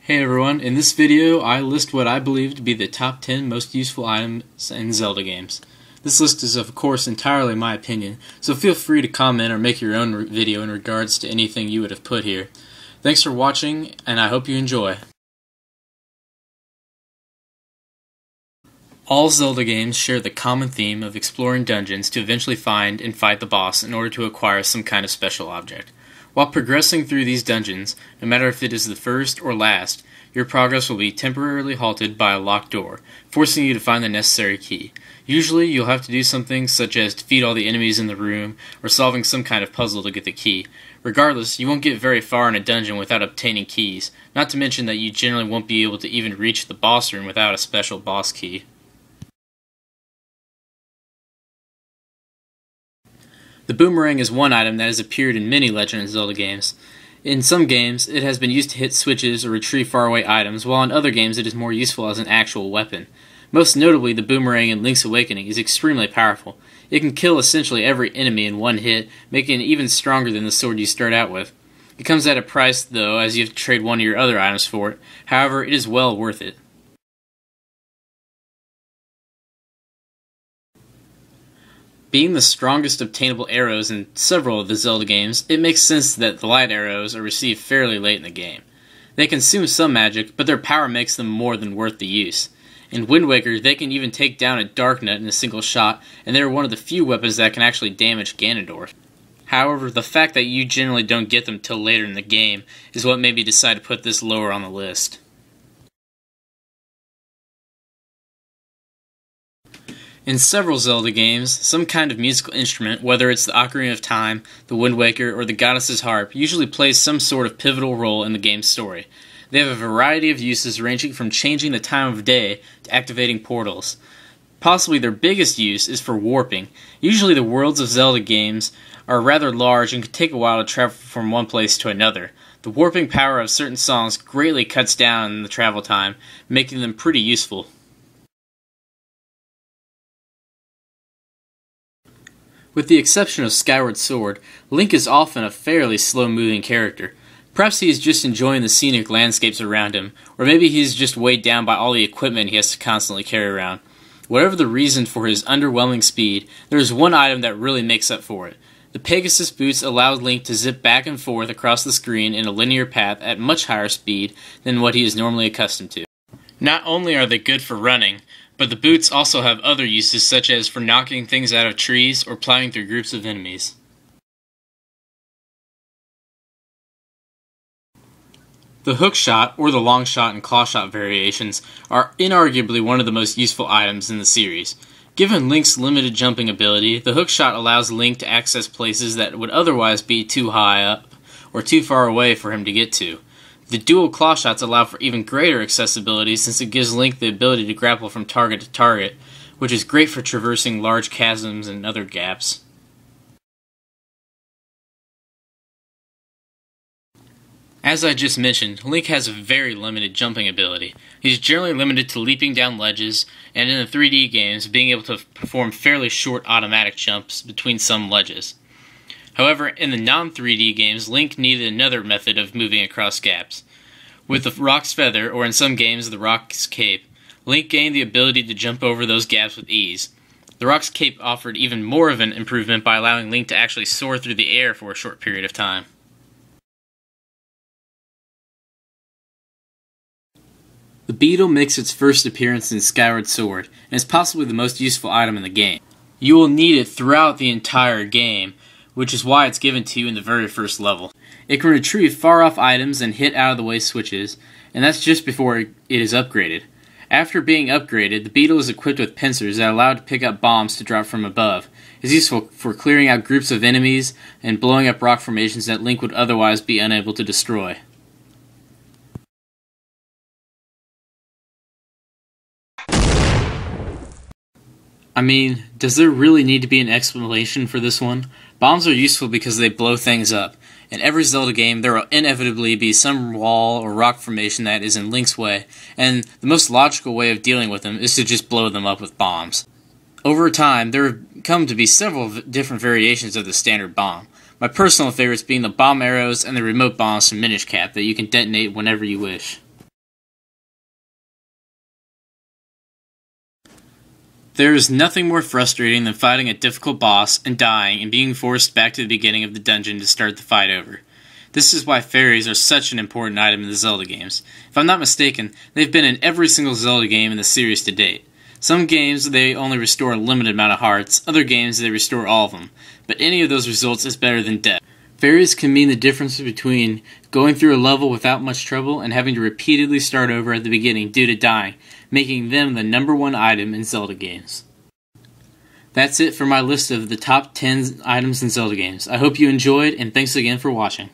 Hey everyone, in this video I list what I believe to be the top 10 most useful items in Zelda games. This list is of course entirely my opinion, so feel free to comment or make your own video in regards to anything you would have put here. Thanks for watching, and I hope you enjoy. All Zelda games share the common theme of exploring dungeons to eventually find and fight the boss in order to acquire some kind of special object. While progressing through these dungeons, no matter if it is the first or last, your progress will be temporarily halted by a locked door, forcing you to find the necessary key. Usually, you'll have to do something such as defeat all the enemies in the room, or solving some kind of puzzle to get the key. Regardless, you won't get very far in a dungeon without obtaining keys, not to mention that you generally won't be able to even reach the boss room without a special boss key. The Boomerang is one item that has appeared in many Legend of Zelda games. In some games, it has been used to hit switches or retrieve faraway items, while in other games it is more useful as an actual weapon. Most notably, the Boomerang in Link's Awakening is extremely powerful. It can kill essentially every enemy in one hit, making it even stronger than the sword you start out with. It comes at a price, though, as you have to trade one of your other items for it. However, it is well worth it. Being the strongest obtainable arrows in several of the Zelda games, it makes sense that the light arrows are received fairly late in the game. They consume some magic, but their power makes them more than worth the use. In Wind Waker, they can even take down a Dark Nut in a single shot, and they are one of the few weapons that can actually damage Ganondorf. However, the fact that you generally don't get them till later in the game is what made me decide to put this lower on the list. In several Zelda games, some kind of musical instrument, whether it's the Ocarina of Time, the Wind Waker, or the Goddess's Harp, usually plays some sort of pivotal role in the game's story. They have a variety of uses ranging from changing the time of day to activating portals. Possibly their biggest use is for warping. Usually the worlds of Zelda games are rather large and can take a while to travel from one place to another. The warping power of certain songs greatly cuts down the travel time, making them pretty useful. With the exception of Skyward Sword, Link is often a fairly slow-moving character. Perhaps he is just enjoying the scenic landscapes around him, or maybe he is just weighed down by all the equipment he has to constantly carry around. Whatever the reason for his underwhelming speed, there is one item that really makes up for it. The Pegasus boots allow Link to zip back and forth across the screen in a linear path at much higher speed than what he is normally accustomed to. Not only are they good for running, but the boots also have other uses, such as for knocking things out of trees or plowing through groups of enemies. The hook shot, or the long shot and claw shot variations, are inarguably one of the most useful items in the series. Given Link's limited jumping ability, the hook shot allows Link to access places that would otherwise be too high up or too far away for him to get to. The dual claw shots allow for even greater accessibility since it gives Link the ability to grapple from target to target, which is great for traversing large chasms and other gaps. As I just mentioned, Link has a very limited jumping ability. He's generally limited to leaping down ledges, and in the 3D games, being able to perform fairly short automatic jumps between some ledges. However, in the non-3D games, Link needed another method of moving across gaps. With the Rock's Feather, or in some games the Rock's Cape, Link gained the ability to jump over those gaps with ease. The Rock's Cape offered even more of an improvement by allowing Link to actually soar through the air for a short period of time. The Beetle makes its first appearance in Skyward Sword, and is possibly the most useful item in the game. You will need it throughout the entire game, which is why it's given to you in the very first level. It can retrieve far-off items and hit out-of-the-way switches, and that's just before it is upgraded. After being upgraded, the Beetle is equipped with pincers that allow it to pick up bombs to drop from above. It's useful for clearing out groups of enemies and blowing up rock formations that Link would otherwise be unable to destroy. I mean, does there really need to be an explanation for this one? Bombs are useful because they blow things up. In every Zelda game, there will inevitably be some wall or rock formation that is in Link's way, and the most logical way of dealing with them is to just blow them up with bombs. Over time, there have come to be several different variations of the standard bomb. My personal favorites being the bomb arrows and the remote bombs from Minish Cap that you can detonate whenever you wish. There is nothing more frustrating than fighting a difficult boss and dying and being forced back to the beginning of the dungeon to start the fight over. This is why fairies are such an important item in the Zelda games. If I'm not mistaken, they've been in every single Zelda game in the series to date. Some games they only restore a limited amount of hearts, other games they restore all of them, but any of those results is better than death. Fairies can mean the difference between going through a level without much trouble and having to repeatedly start over at the beginning due to dying, making them the #1 item in Zelda games. That's it for my list of the top 10 items in Zelda games. I hope you enjoyed, and thanks again for watching.